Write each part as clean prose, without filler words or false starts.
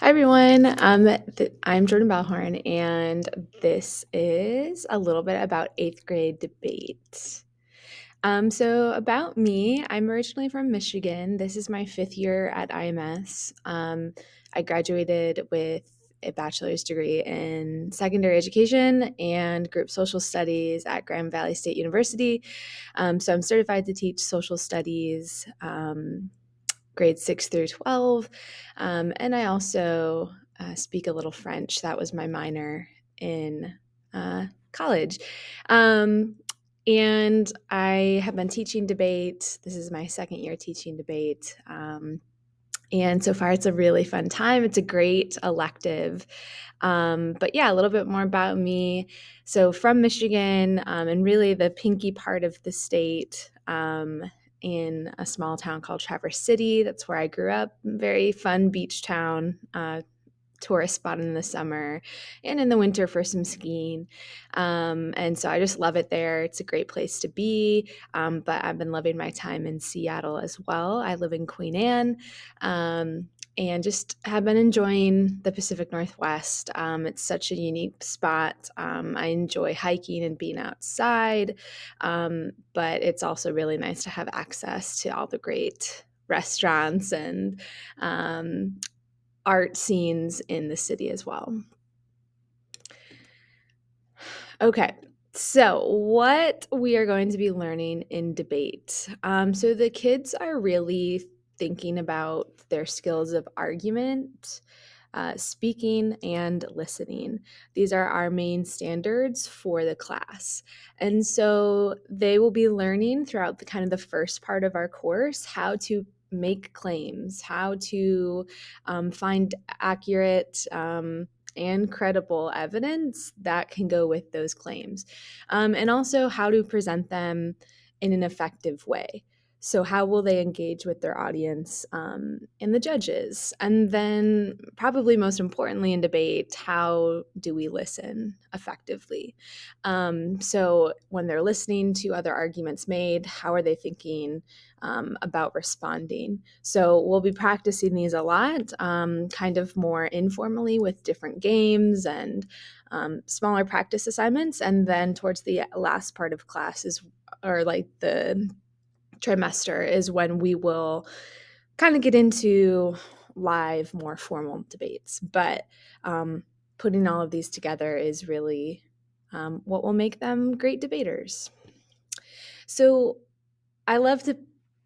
Hi everyone. I'm Jordan Balhorn, and this is a little bit about eighth grade debate. So about me, I'm originally from Michigan. This is my fifth year at IMS. I graduated with a bachelor's degree in secondary education and group social studies at Grand Valley State University. So I'm certified to teach social studies. Grades 6 through 12. And I also speak a little French. That was my minor in college. Um, and I have been teaching debate. This is my second year teaching debate. And so far, it's a really fun time. It's a great elective. But yeah, a little bit more about me. So, from Michigan, and really the pinky part of the state, in a small town called Traverse City. That's where I grew up. Very fun beach town. Tourist spot in the summer and in the winter for some skiing. And so I just love it there. It's a great place to be. But I've been loving my time in Seattle as well. I live in Queen Anne. And just have been enjoying the Pacific Northwest. It's such a unique spot. I enjoy hiking and being outside, but it's also really nice to have access to all the great restaurants and art scenes in the city as well. Okay, so what we are going to be learning in debate. So the kids are really thinking about their skills of argument, speaking, and listening. These are our main standards for the class. And so they will be learning throughout the kind of the first part of our course how to make claims, how to find accurate and credible evidence that can go with those claims, and also how to present them in an effective way. So, how will they engage with their audience and the judges? And then, probably most importantly in debate, how do we listen effectively? So, when they're listening to other arguments made, how are they thinking about responding? So, we'll be practicing these a lot, kind of more informally with different games and smaller practice assignments. And then, towards the last part of class is, or like the trimester, is when we will kind of get into live, more formal debates. But putting all of these together is really what will make them great debaters. So I love to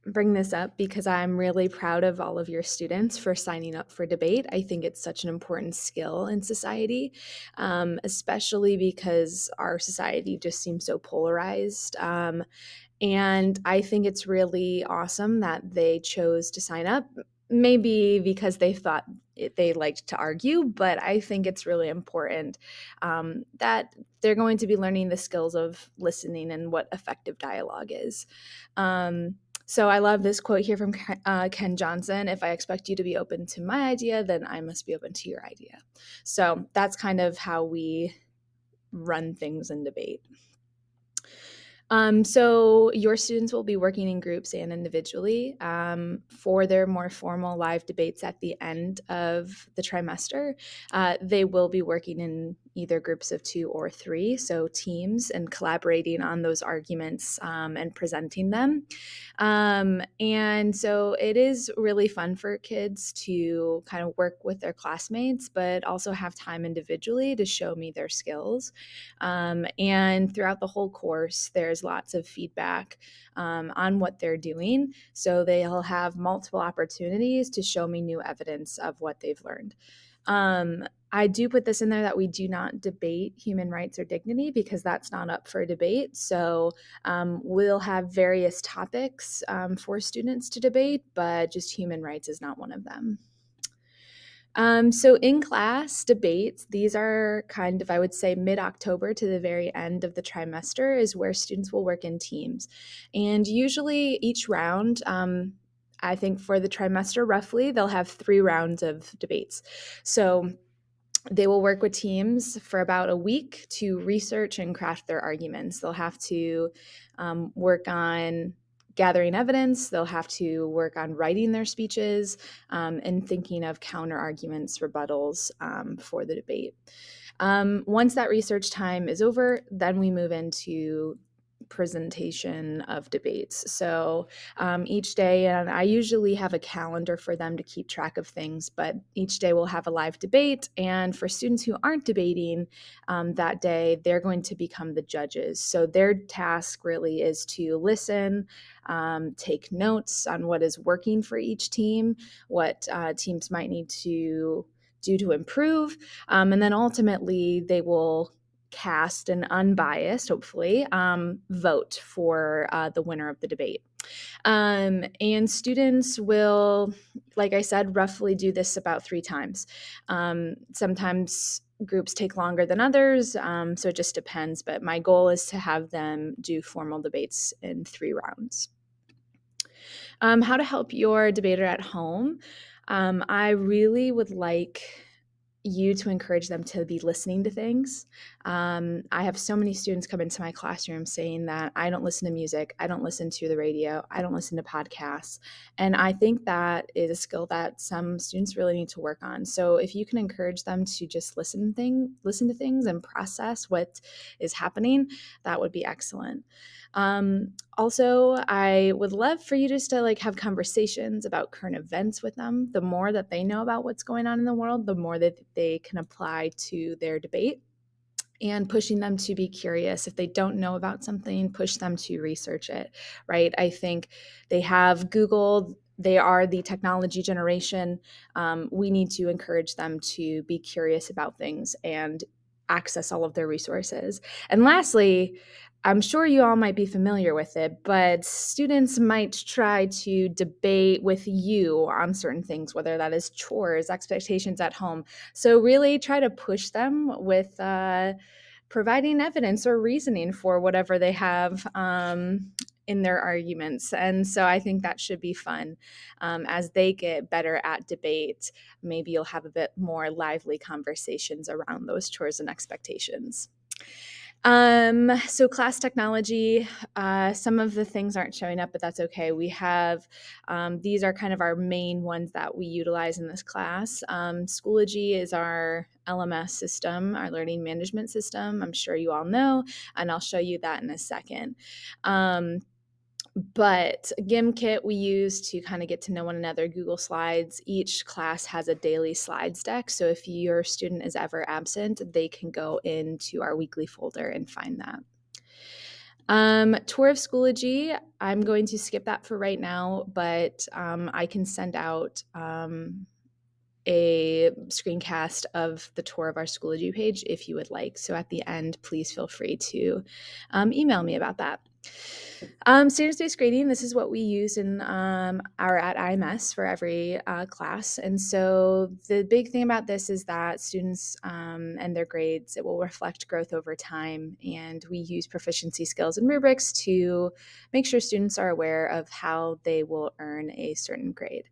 bring this up because I'm really proud of all of your students for signing up for debate. I think it's such an important skill in society, especially because our society just seems so polarized. And I think it's really awesome that they chose to sign up. Maybe because they thought they liked to argue, but I think it's really important that they're going to be learning the skills of listening and what effective dialogue is. So I love this quote here from Ken Johnson: "If I expect you to be open to my idea, then I must be open to your idea." So that's kind of how we run things in debate. So your students will be working in groups and individually for their more formal live debates at the end of the trimester. They will be working in either groups of 2 or 3, so teams, and collaborating on those arguments and presenting them. And so it is really fun for kids to kind of work with their classmates, but also have time individually to show me their skills. And throughout the whole course, there's lots of feedback on what they're doing. So they'll have multiple opportunities to show me new evidence of what they've learned. I do put this in there that we do not debate human rights or dignity because that's not up for debate. So we'll have various topics for students to debate, but just human rights is not one of them. So in class debates, these are kind of, I would say, mid-October to the very end of the trimester is where students will work in teams. And usually each round, I think for the trimester roughly, they'll have 3 rounds of debates. So they will work with teams for about a week to research and craft their arguments. They'll have to work on gathering evidence. They'll have to work on writing their speeches and thinking of counter arguments, rebuttals for the debate. Once that research time is over, then we move into presentation of debates. So each day, and I usually have a calendar for them to keep track of things, but each day we'll have a live debate. And for students who aren't debating that day, they're going to become the judges. So their task really is to listen, take notes on what is working for each team, what teams might need to do to improve, and then ultimately they will cast an unbiased, hopefully, vote for the winner of the debate. And students will, like I said, roughly do this about 3 times. Sometimes groups take longer than others, so it just depends. But my goal is to have them do formal debates in 3 rounds. How to help your debater at home. I really would like you to encourage them to be listening to things. I have so many students come into my classroom saying that I don't listen to music, I don't listen to the radio, I don't listen to podcasts. And I think that is a skill that some students really need to work on. So if you can encourage them to just listen to things and process what is happening, that would be excellent. Also, I would love for you just to have conversations about current events with them. The more that they know about what's going on in the world, the more that they can apply to their debate, and pushing them to be curious. If they don't know about something, push them to research it, right? I think they have Google. They are the technology generation. We need to encourage them to be curious about things and access all of their resources. And lastly, I'm sure you all might be familiar with it, but students might try to debate with you on certain things, whether that is chores, expectations at home. So really try to push them with providing evidence or reasoning for whatever they have in their arguments. And so I think that should be fun. As they get better at debate, maybe you'll have a bit more lively conversations around those chores and expectations. So class technology, some of the things aren't showing up, but that's okay. We have, these are kind of our main ones that we utilize in this class. Schoology is our LMS system, our learning management system. I'm sure you all know, and I'll show you that in a second. But GimKit we use to kind of get to know one another. Google Slides, each class has a daily slides deck. So if your student is ever absent, they can go into our weekly folder and find that. Tour of Schoology, I'm going to skip that for right now, but I can send out a screencast of the tour of our Schoology page if you would like. So at the end, please feel free to email me about that. Standards-based grading, this is what we use in our at IMS for every class. And so the big thing about this is that students and their grades, it will reflect growth over time. And we use proficiency skills and rubrics to make sure students are aware of how they will earn a certain grade.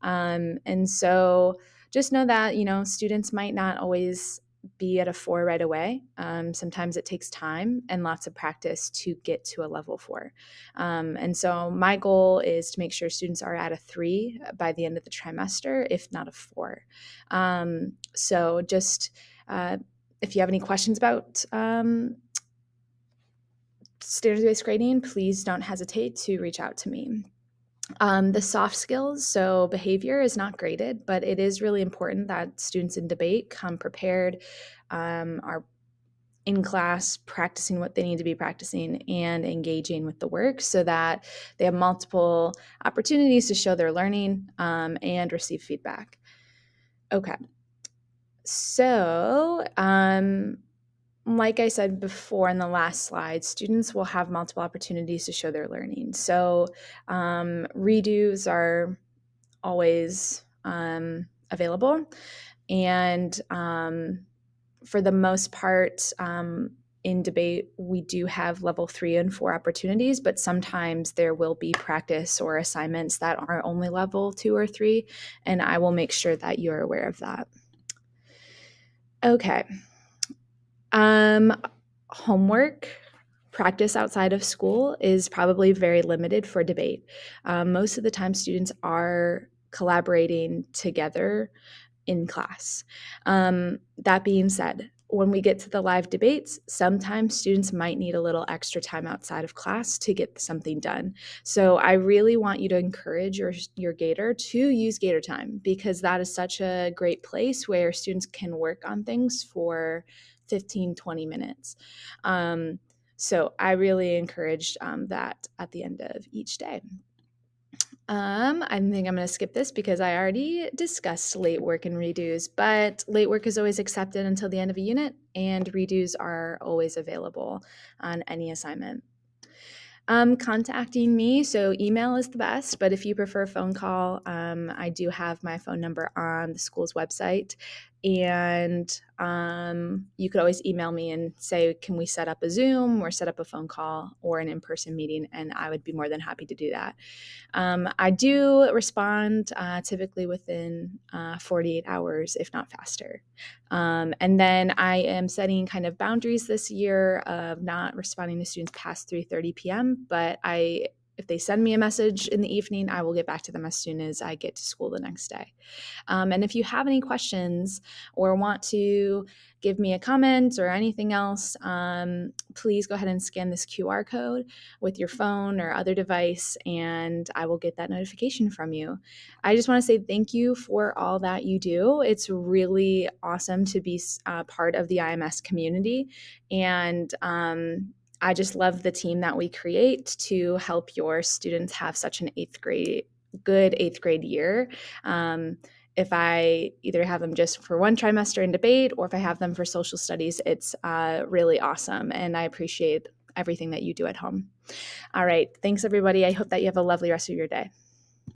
And so just know that, students might not always be at a 4 right away. Sometimes it takes time and lots of practice to get to a level 4. And so my goal is to make sure students are at a 3 by the end of the trimester, if not a 4. So just if you have any questions about standards-based grading, please don't hesitate to reach out to me. The soft skills, so behavior is not graded, but it is really important that students in debate come prepared, are in class practicing what they need to be practicing and engaging with the work so that they have multiple opportunities to show their learning and receive feedback. Okay, so like I said before in the last slide, students will have multiple opportunities to show their learning. So redos are always available. And for the most part, in debate, we do have level 3 and 4 opportunities, but sometimes there will be practice or assignments that are only level 2 or 3, and I will make sure that you're aware of that. Okay. Homework practice outside of school is probably very limited for debate. Most of the time, students are collaborating together in class. That being said, when we get to the live debates, sometimes students might need a little extra time outside of class to get something done. So I really want you to encourage your Gator to use Gator time, because that is such a great place where students can work on things for 15, 20 minutes. So I really encouraged that at the end of each day. I think I'm going to skip this because I already discussed late work and redos, but late work is always accepted until the end of a unit, and redos are always available on any assignment. Contacting me, so email is the best, but if you prefer phone call, I do have my phone number on the school's website, and you could always email me and say, can we set up a Zoom or set up a phone call or an in-person meeting, and I would be more than happy to do that. I do respond typically within 48 hours, if not faster. And then I am setting kind of boundaries this year of not responding to students past 3:30 p.m. But if they send me a message in the evening, I will get back to them as soon as I get to school the next day. And if you have any questions or want to give me a comment or anything else, please go ahead and scan this QR code with your phone or other device, and I will get that notification from you. I just want to say thank you for all that you do. It's really awesome to be part of the IMS community, and I just love the team that we create to help your students have such an good eighth grade year. If I either have them just for one trimester in debate or if I have them for social studies, it's really awesome. And I appreciate everything that you do at home. All right. Thanks, everybody. I hope that you have a lovely rest of your day.